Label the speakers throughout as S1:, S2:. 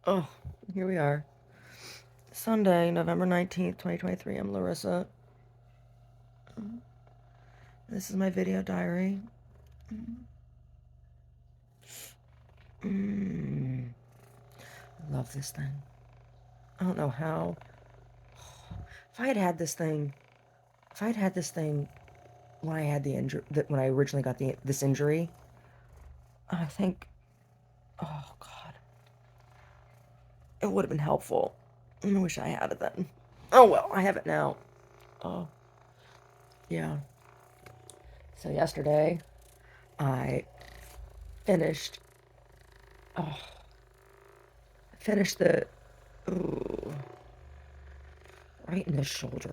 S1: Oh, here we are. Sunday, November 19th, 2023. I'm Larissa. This is my video diary. Mm, I love this thing. I don't know how. If I had had this thing, if I had had this thing when I had the injury, when I originally got this injury, I think, oh God, it would have been helpful. I wish I had it then. Oh well, I have it now. Oh, yeah. So yesterday, I finished. Oh, finished the. Ooh, right in the shoulder.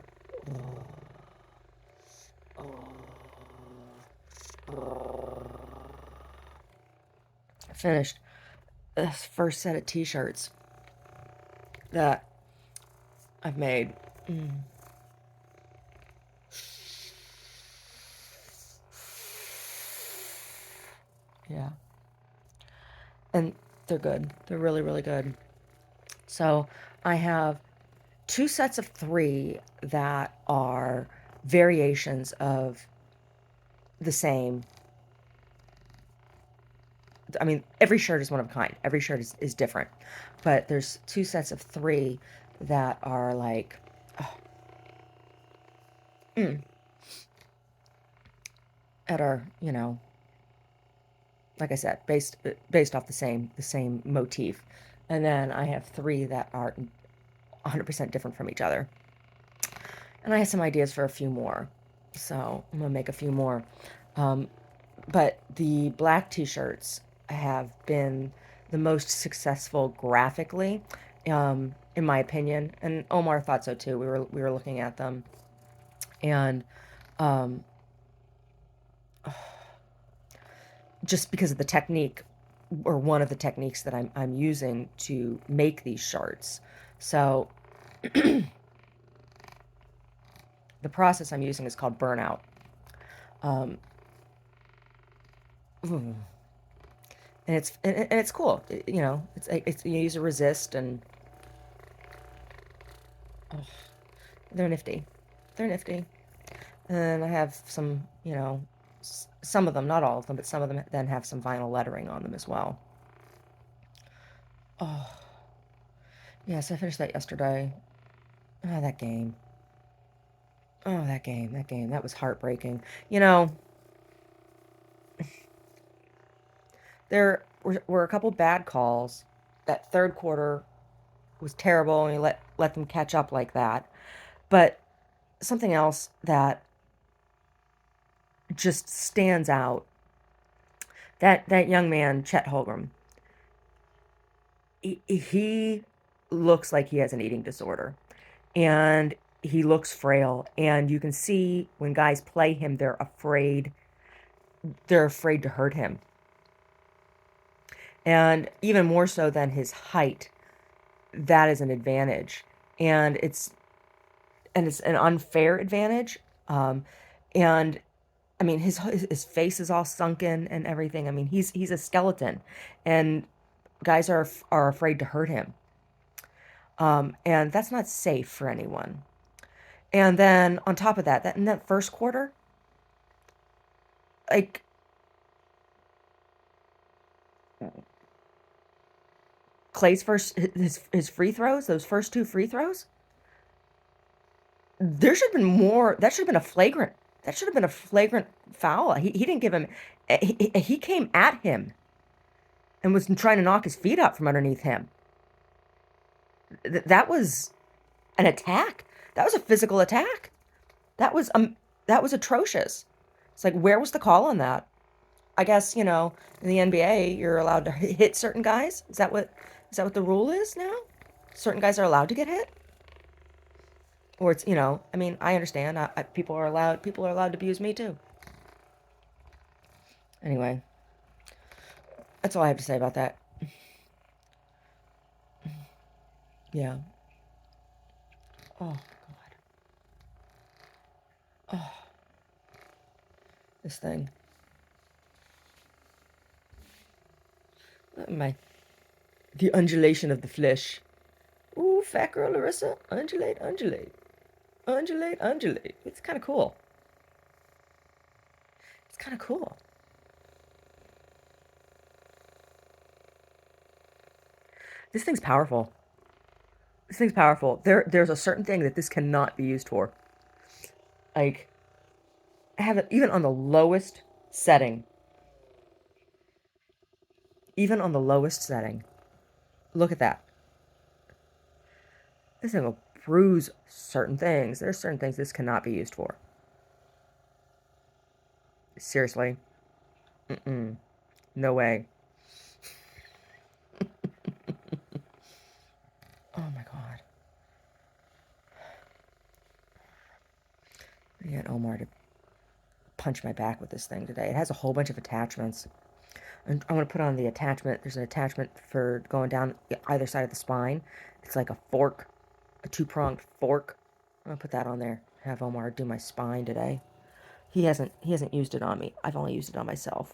S1: Oh, I finished this first set of t-shirts that I've made. Mm. Yeah. And they're good. They're really, really good. So I have two sets of three that are variations of the same. I mean, every shirt is one of a kind. Every shirt is different. But there's two sets of three that are like, oh, mm, that are, like I said, based off the same motif. And then I have three that are 100% different from each other. And I have some ideas for a few more. So I'm going to make a few more. Um, but the black t-shirts have been the most successful graphically, in my opinion. And Omar thought so too. We were looking at them, and um, just because of the technique, or one of the techniques that I'm using to make these shirts. So the process I'm using is called burnout. Um, and it's cool. It's you use a resist, and oh, they're nifty. They're nifty. And I have some, some of them, not all of them, but some of them then have some vinyl lettering on them as well. Oh, yes, I finished that yesterday. Oh, that game. Oh, that game. That was heartbreaking. You know, there were a couple bad calls. That third quarter was terrible, and we let them catch up like that. But something else that just stands out, that young man, Chet Holgram, he looks like he has an eating disorder, and he looks frail, and you can see when guys play him, they're afraid to hurt him, and even more so than his height. That is an advantage, and it's an unfair advantage. And I mean, his face is all sunken and everything. I mean, he's a skeleton, and guys are afraid to hurt him. And that's not safe for anyone. And then on top of that, in that first quarter, like, Clay's his free throws, those first two free throws, there should have been more. That should have been a flagrant. That should have been a flagrant foul. He didn't give him. He came at him and was trying to knock his feet out from underneath him. That was an attack. That was a physical attack. That was atrocious. It's like, where was the call on that? I guess, in the NBA you're allowed to hit certain guys. Is that what the rule is now? Certain guys are allowed to get hit, or it's, I mean, I understand. People are allowed to abuse me too. Anyway, that's all I have to say about that. Yeah. Oh God. Oh, this thing. My The undulation of the flesh. Ooh, fat girl Larissa, undulate, undulate, undulate, undulate. It's kind of cool. It's kind of cool. This thing's powerful. This thing's powerful. There's a certain thing that this cannot be used for. Like, have it even on the lowest setting. Even on the lowest setting. Look at that. This thing will bruise certain things. There's certain things this cannot be used for. Seriously. Mm-mm. No way. Oh my God. I get Omar to punch my back with this thing today. It has a whole bunch of attachments. And I'm going to put on the attachment. There's an attachment for going down either side of the spine. It's like a fork, a two-pronged fork. I'm going to put that on there. Have Omar do my spine today. He hasn't used it on me. I've only used it on myself.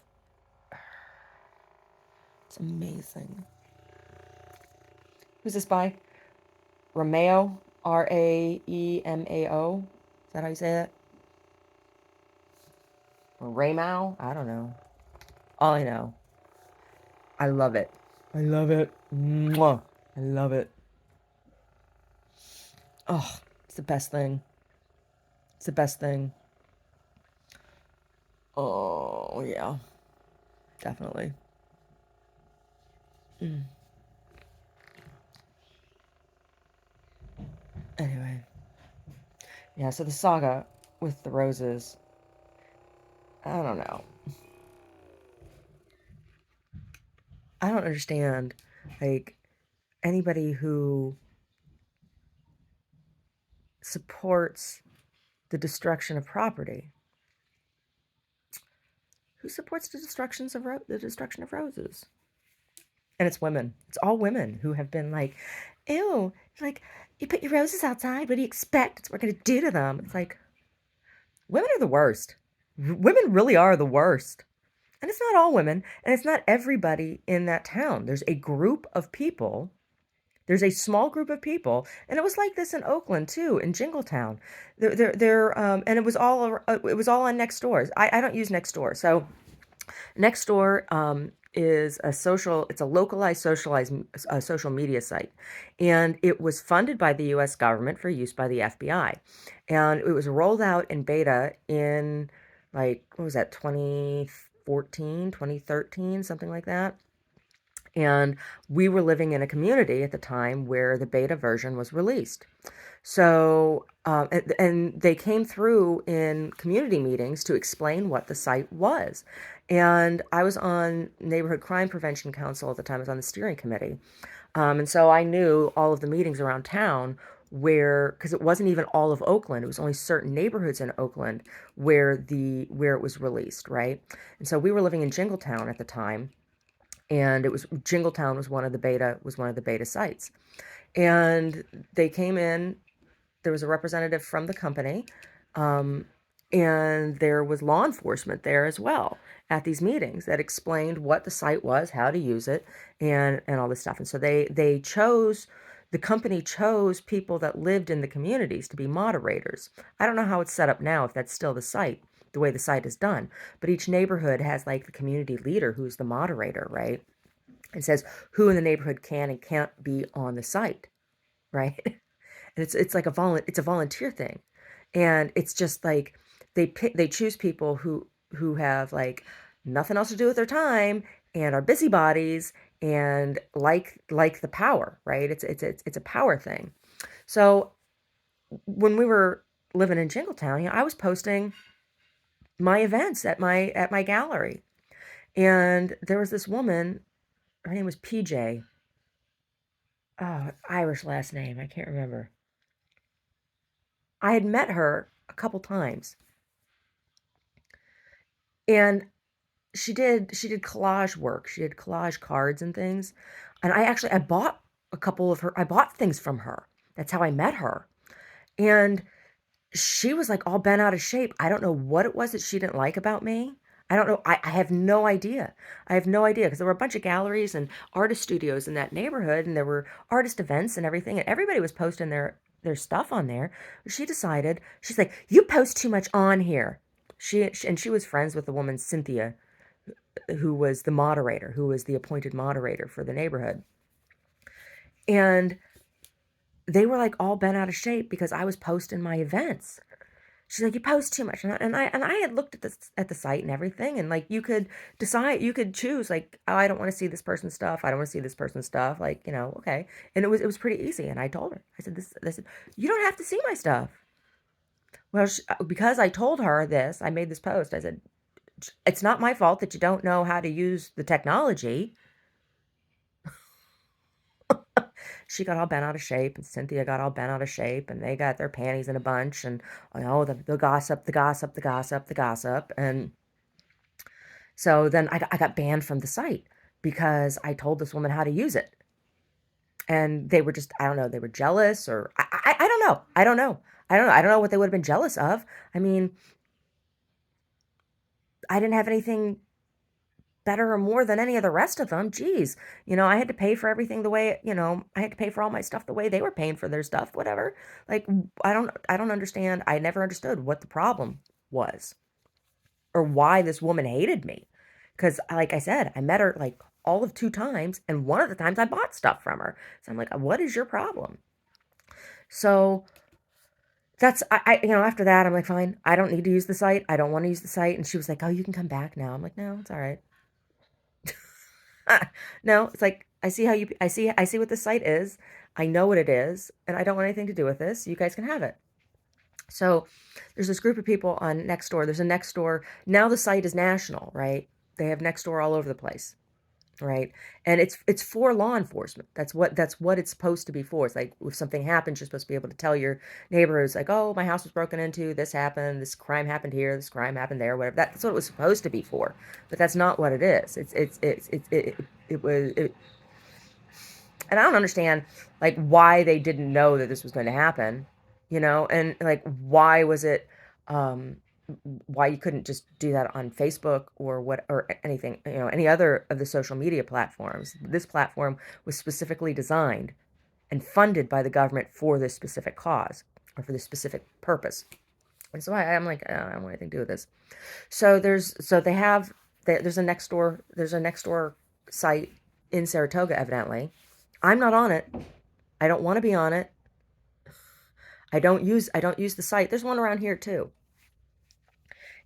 S1: It's amazing. Who's this by? Rameo, Raemao. Is that how you say that? Or Raymao? I don't know. All I know. I love it. I love it. Mwah. I love it. Oh, it's the best thing. It's the best thing. Oh, yeah. Definitely. Mm. Anyway. Yeah, so the saga with the roses, I don't know. I don't understand, like, anybody who supports the destruction of property. Who supports the destruction of roses? And it's women. It's all women who have been like, ew, like, you put your roses outside. What do you expect? It's what we're going to do to them. It's like, women are the worst. Women really are the worst. And it's not all women, and it's not everybody in that town. There's a group of people. There's a small group of people, and it was like this in Oakland too, in Jingletown. And it was all on Nextdoor. I don't use Nextdoor, so Nextdoor is it's a localized socialized social media site, and it was funded by the U.S. government for use by the FBI, and it was rolled out in beta in like what was that 2014, 2013, something like that. And we were living in a community at the time where the beta version was released. So, and they came through in community meetings to explain what the site was. And I was on Neighborhood Crime Prevention Council at the time. I was on the steering committee. And so I knew all of the meetings around town because it wasn't even all of Oakland. It was only certain neighborhoods in Oakland where it was released, right? And so we were living in Jingletown at the time, and it was Jingletown was one of the beta sites. And they came in. There was a representative from the company, um, and there was law enforcement there as well at these meetings that explained what the site was, how to use it, and all this stuff. And so the company chose people that lived in the communities to be moderators. I don't know how it's set up now, if that's still the way the site is done, but each neighborhood has like the community leader who's the moderator, right? And says who in the neighborhood can and can't be on the site, right? And it's like it's a volunteer thing, and it's just like they choose people who have like nothing else to do with their time and are busybodies and like the power, right? It's a power thing. So when we were living in Jingletown, I was posting my events at my gallery, and there was this woman. Her name was PJ. Oh, Irish last name. I can't remember. I had met her a couple times, and she did collage work. She did collage cards and things. And I bought I bought things from her. That's how I met her. And she was like all bent out of shape. I don't know what it was that she didn't like about me. I don't know. I have no idea. I have no idea because there were a bunch of galleries and artist studios in that neighborhood, and there were artist events and everything, and everybody was posting their stuff on there. She decided, she's like, "You post too much on here." She was friends with the woman Cynthia, who was the moderator, who was the appointed moderator for the neighborhood, and they were like all bent out of shape because I was posting my events. She's like, you post too much, and I had looked at the site and everything, and like you could decide, you could choose like, oh, I don't want to see this person's stuff. I don't want to see this person's stuff. Like, okay, and it was pretty easy. And I told her, I said, this, you don't have to see my stuff. Well, because I told her this, I made this post. I said, it's not my fault that you don't know how to use the technology. She got all bent out of shape, and Cynthia got all bent out of shape, and they got their panties in a bunch, and the gossip, the gossip, the gossip, the gossip, and so then I got banned from the site because I told this woman how to use it, and they were just, I don't know, they were jealous, or I don't know, I don't know what they would have been jealous of. I mean, I didn't have anything better or more than any of the rest of them. Geez, I had to pay for everything the way, I had to pay for all my stuff the way they were paying for their stuff, whatever. Like, I don't understand. I never understood what the problem was or why this woman hated me. Because, like I said, I met her like all of 2 times, and one of the times I bought stuff from her. So I'm like, what is your problem? So that's, after that, I'm like, fine, I don't need to use the site. I don't want to use the site. And she was like, oh, you can come back now. I'm like, no, it's all right. No, it's like, I see what the site is. I know what it is, and I don't want anything to do with this. You guys can have it. So there's this group of people on Nextdoor. There's a Nextdoor. Now the site is national, right? They have Nextdoor all over the place, right? And it's for law enforcement. That's what it's supposed to be for. It's like if something happens, you're supposed to be able to tell your neighbors, like, oh, my house was broken into, this happened, this crime happened here, this crime happened there, whatever. That's what it was supposed to be for. But that's not what it is. It and I don't understand like why they didn't know that this was going to happen, and like why was it um why you couldn't just do that on Facebook or what or anything, any other of the social media platforms. This platform was specifically designed and funded by the government for this specific cause or for this specific purpose. And so I'm like, I don't want anything to do with this. So there's a Nextdoor site in Saratoga, evidently. I'm not on it. I don't want to be on it. I don't use the site. There's one around here too.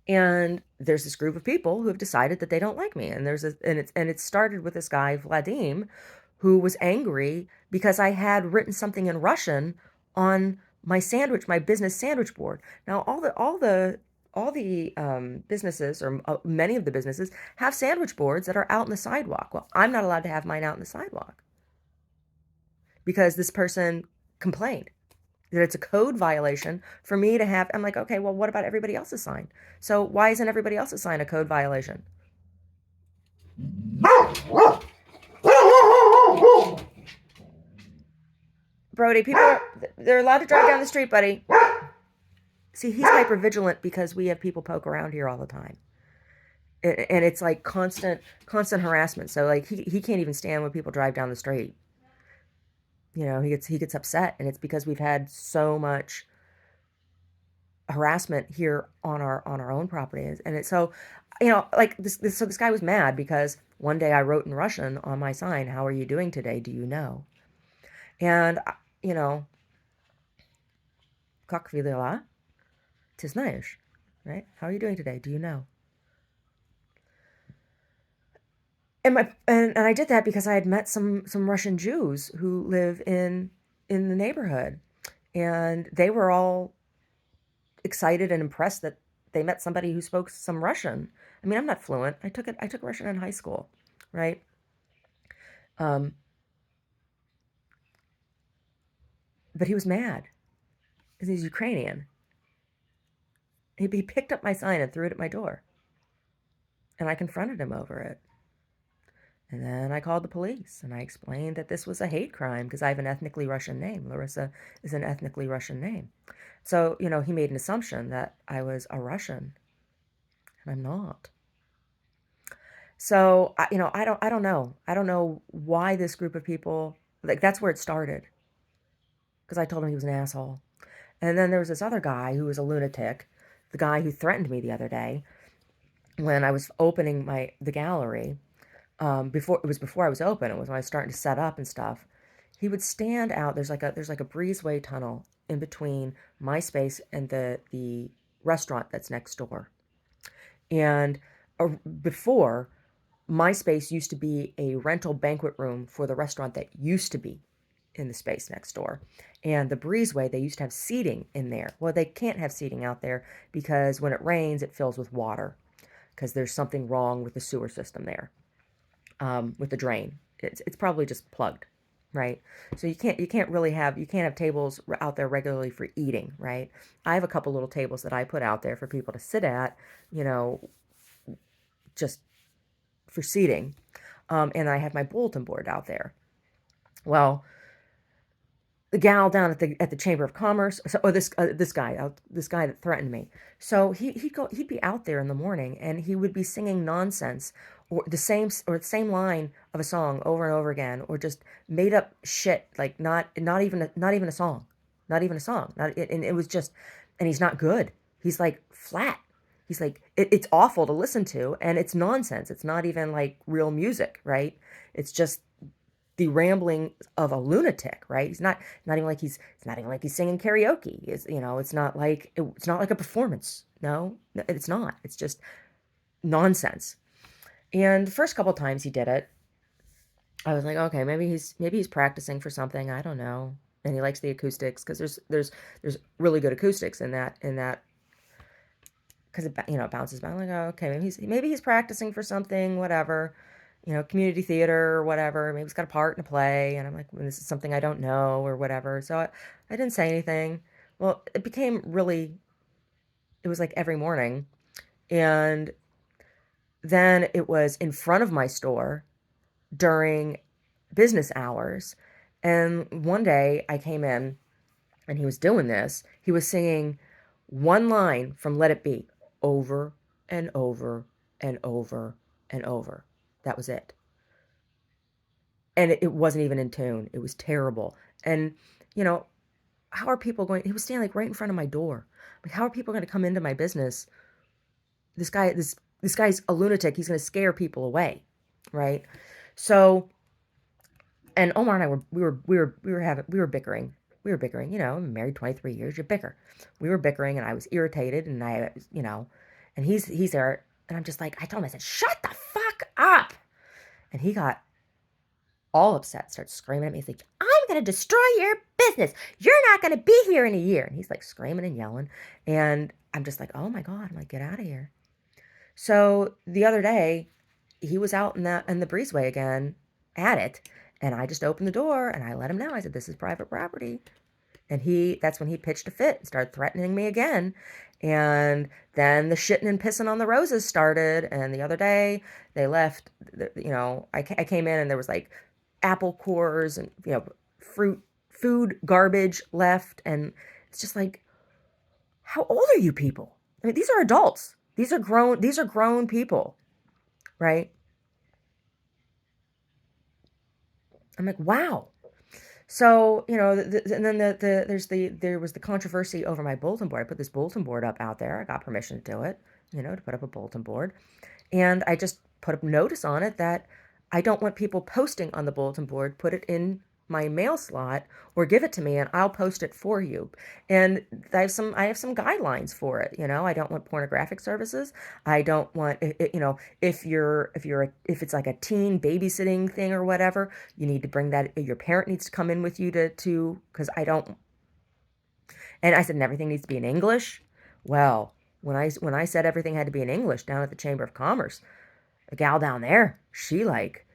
S1: And there's this group of people who have decided that they don't like me. And it started with this guy, Vladim, who was angry because I had written something in Russian on my business sandwich board. Now, all the businesses, or many of the businesses, have sandwich boards that are out in the sidewalk. Well, I'm not allowed to have mine out in the sidewalk because this person complained that it's a code violation for me to have. I'm like, okay, well, what about everybody else's sign? So why isn't everybody else's sign a code violation? Brody, they're allowed to drive down the street, buddy. See, he's hyper vigilant because we have people poke around here all the time. And it's like constant harassment. So like he can't even stand when people drive down the street. He gets upset, and it's because we've had so much harassment here on our own property. And it's so, like this guy was mad because one day I wrote in Russian on my sign, "How are you doing today? Do you know?" And как вы дела? Ты знаешь, right? How are you doing today? Do you know? And I did that because I had met some Russian Jews who live in the neighborhood, and they were all excited and impressed that they met somebody who spoke some Russian. I mean, I'm not fluent. I took Russian in high school, right? Um, but he was mad because he's Ukrainian. He picked up my sign and threw it at my door, and I confronted him over it. And then I called the police, and I explained that this was a hate crime because I have an ethnically Russian name. Larissa is an ethnically Russian name. So, he made an assumption that I was a Russian, and I'm not. So, I don't know why this group of people, like, that's where it started, because I told him he was an asshole. And then there was this other guy who was a lunatic, the guy who threatened me the other day when I was opening the gallery. Before I was open, it was when I was starting to set up and stuff. He would stand out. There's like a breezeway tunnel in between my space and the restaurant that's next door. And before, my space used to be a rental banquet room for the restaurant that used to be in the space next door. And the breezeway, they used to have seating in there. Well, they can't have seating out there because when it rains, it fills with water because there's something wrong with the sewer system there, with the drain. It's probably just plugged, right? So you can't have tables out there regularly for eating, right? I have a couple little tables that I put out there for people to sit at, you know, just for seating. And I have my bulletin board out there. Well, the gal down at the Chamber of Commerce. So, this guy that threatened me. So he'd be out there in the morning and he would be singing nonsense or the same line of a song over and over again, or just made up shit, like not even a song, not even a song. And it was just, and he's not good. He's like flat. He's like it's awful to listen to, and it's nonsense. It's not even like real music, right? It's just the rambling of a lunatic, right? It's not even like he's singing karaoke. It's not like a performance. No, it's not. It's just nonsense. And the first couple times he did it, I was like, okay, maybe he's practicing for something. I don't know. And he likes the acoustics because there's really good acoustics in that because it bounces back. I'm like, oh, okay, maybe he's practicing for something, whatever, community theater or whatever. Maybe he's got a part in a play, and I'm like, well, this is something I don't know or whatever. So I didn't say anything. Well, it became really, it was like every morning, and then it was in front of my store during business hours, and one day I came in and he was doing this. He was singing one line from Let It Be over and over and over and over. That was it. And it wasn't even in tune. It was terrible. And, you know, how are people going? He was standing like right in front of my door. Like, how are people going to come into my business? This guy's a lunatic. He's going to scare people away, right? So, and Omar and I we were bickering. We were bickering. I'm married 23 years. You bicker. We were bickering, and I was irritated, and and he's there, and I'm just like, I told him, I said, shut the fuck up, and he got all upset, starts screaming at me. He's like, I'm gonna destroy your business. You're not gonna be here in a year, and he's like screaming and yelling, and I'm just like, oh my god, I'm like, get out of here. So the other day, he was out in the breezeway again at it, and I just opened the door and I let him know. I said, "This is private property." And that's when he pitched a fit and started threatening me again. And then the shitting and pissing on the roses started. And the other day, they left. I came in and there was like apple cores and fruit, food garbage left, and it's just like, how old are you people? I mean, these are adults. These are grown. These are grown people, right? I'm like, wow. So, and then there was the controversy over my bulletin board. I put this bulletin board up out there. I got permission to do it, to put up a bulletin board. And I just put a notice on it that I don't want people posting on the bulletin board. Put it in my mail slot or give it to me and I'll post it for you. And I have some guidelines for it. I don't want pornographic services. I don't want if it's like a teen babysitting thing or whatever, you need to bring that, your parent needs to come in with you to because I don't. And I said, and everything needs to be in English. Well, when I said everything had to be in English down at the Chamber of Commerce, the gal down there, she like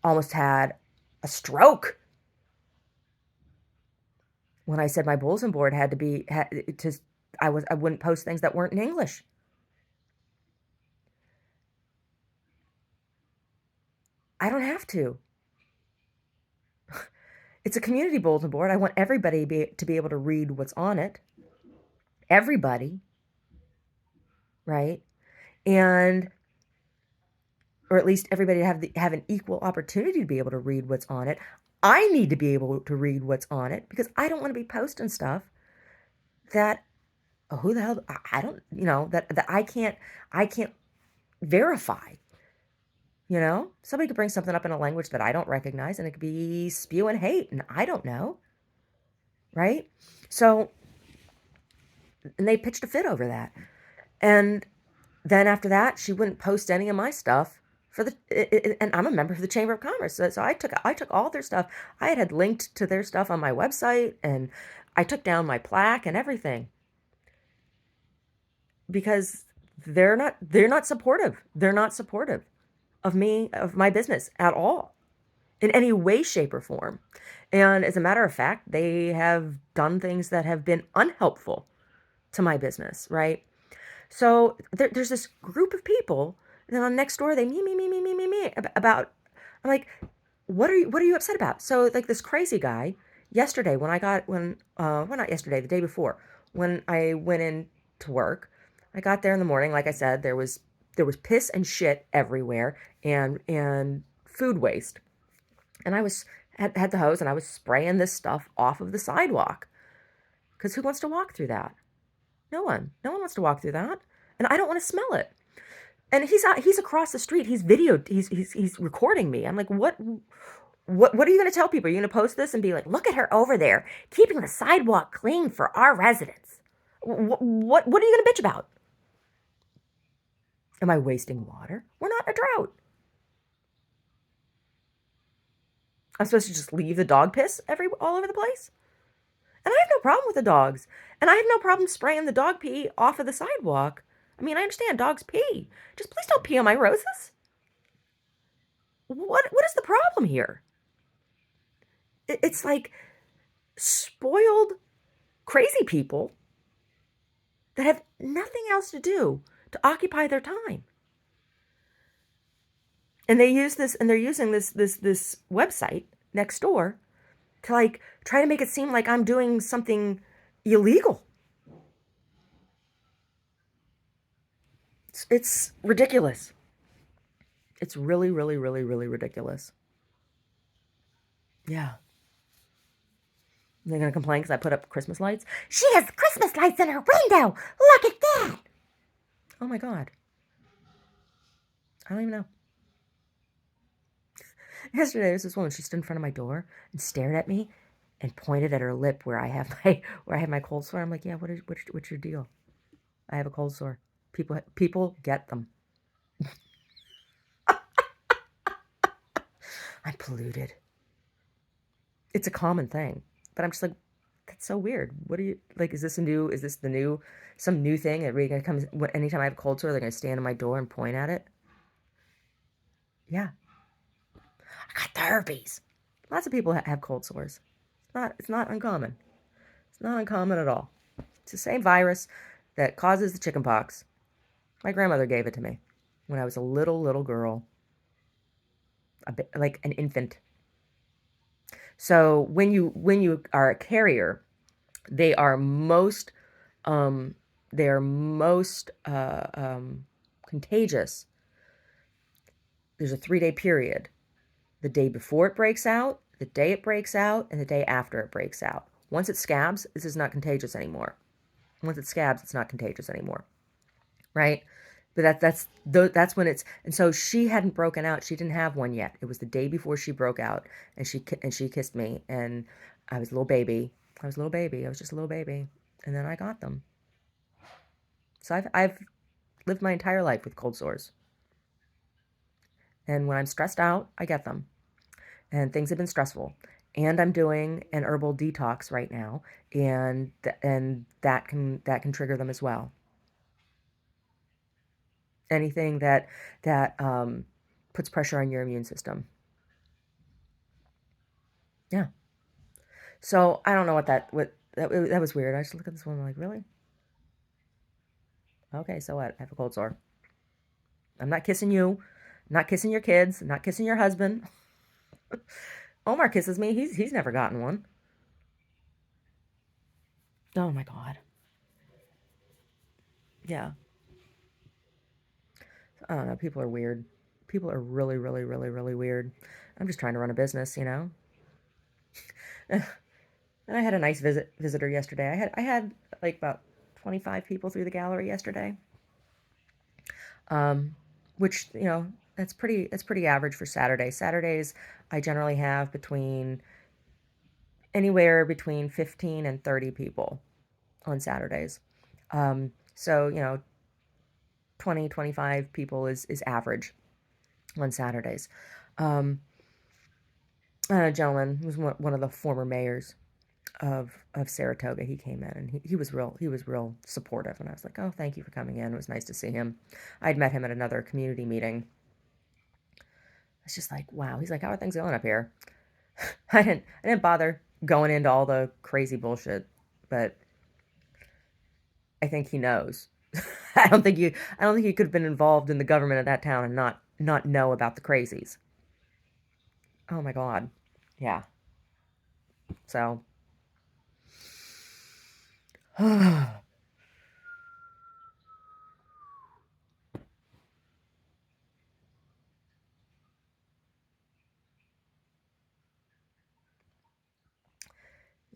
S1: almost had a stroke when I said my bulletin board had to be I wouldn't post things that weren't in English. I don't have to. It's a community bulletin board. I want everybody to be able to read what's on it. Everybody, right? And or at least everybody have an equal opportunity to be able to read what's on it. I need to be able to read what's on it because I don't want to be posting stuff that, oh, who the hell, I don't, that I can't verify. Somebody could bring something up in a language that I don't recognize, and it could be spewing hate, and I don't know, right? So, and they pitched a fit over that. And then after that, she wouldn't post any of my stuff and I'm a member of the Chamber of Commerce. So I took all their stuff. I had linked to their stuff on my website, and I took down my plaque and everything because they're not supportive. They're not supportive of me, of my business at all, in any way, shape, or form. And as a matter of fact, they have done things that have been unhelpful to my business, right? So there's this group of people, and on Nextdoor, they me about. I'm like, what are you upset about? So like this crazy guy yesterday well, not yesterday, the day before, when I went in to work, I got there in the morning. Like I said, there was piss and shit everywhere, and food waste, and I had the hose, and I was spraying this stuff off of the sidewalk because who wants to walk through that? No one wants to walk through that, and I don't want to smell it. And he's across the street. He's recording me. I'm like, what are you going to tell people? Are you going to post this and be like, look at her over there keeping the sidewalk clean for our residents? What are you going to bitch about? Am I wasting water? We're not in a drought. I'm supposed to just leave the dog piss all over the place? And I have no problem with the dogs. And I have no problem spraying the dog pee off of the sidewalk. I mean, I understand dogs pee. Just please don't pee on my roses. What is the problem here? It's like spoiled, crazy people that have nothing else to do to occupy their time. And they're using this website Nextdoor to like try to make it seem like I'm doing something illegal. It's ridiculous. It's really, really, really, really ridiculous. Yeah. They're gonna complain because I put up Christmas lights. She has Christmas lights in her window. Look at that. Oh my God. I don't even know. Yesterday, there was this woman. She stood in front of my door and stared at me and pointed at her lip where I have my cold sore. I'm like, yeah, what's your deal? I have a cold sore. People get them. I'm polluted. It's a common thing, but I'm just like, that's so weird. What are you like? Is this some new thing? Everybody gonna come anytime I have a cold sore, they're gonna stand at my door and point at it. Yeah, I got the herpes. Lots of people have cold sores. It's not uncommon. It's not uncommon at all. It's the same virus that causes the chicken pox. My grandmother gave it to me when I was a little girl, a bit like an infant. So when you are a carrier, they are most um, contagious. There's a 3-day period. The day before it breaks out, the day it breaks out, and the day after it breaks out. Once it scabs, this is not contagious anymore. Once it scabs, it's not contagious anymore, right? But that's when it's, and so she hadn't broken out. She didn't have one yet. It was the day before she broke out, and she kissed me, and I was a little baby. I was a little baby. I was just a little baby, and then I got them. So I've lived my entire life with cold sores, and when I'm stressed out, I get them, and things have been stressful. And I'm doing an herbal detox right now, and that can trigger them as well. Anything that puts pressure on your immune system. Yeah. So I don't know what that was weird. I just look at this woman like, really? Okay, so what? I have a cold sore. I'm not kissing you. I'm not kissing your kids. I'm not kissing your husband. Omar kisses me. He's never gotten one. Oh my God. Yeah. I don't know. People are weird. People are really, really, really, really weird. I'm just trying to run a business, you know. And I had a nice visitor yesterday. I had like about 25 people through the gallery yesterday. Um, which, you know, that's pretty average for Saturday. Saturdays I generally have between anywhere between 15 and 30 people on Saturdays. So, you know, 20, 25 people is average on Saturdays. Um, a gentleman who was one of the former mayors of Saratoga. He came in and he was real supportive, and I was like, oh, thank you for coming in. It was nice to see him. I'd met him at another community meeting. It's just like, wow. He's like, how are things going up here? I didn't bother going into all the crazy bullshit, but I think he knows. I don't think you could have been involved in the government of that town and not know about the crazies. Oh my god. Yeah. So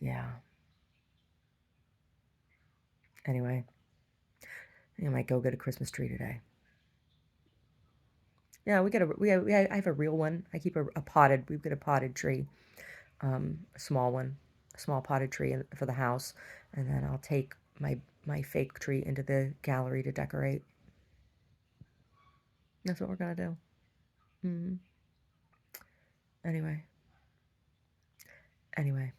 S1: yeah. Anyway, I might go get a Christmas tree today. Yeah, I have a real one. I keep a potted. We've got a potted tree, a small one, a small potted tree for the house, and then I'll take my fake tree into the gallery to decorate. That's what we're gonna do. Mm. Anyway, anyway.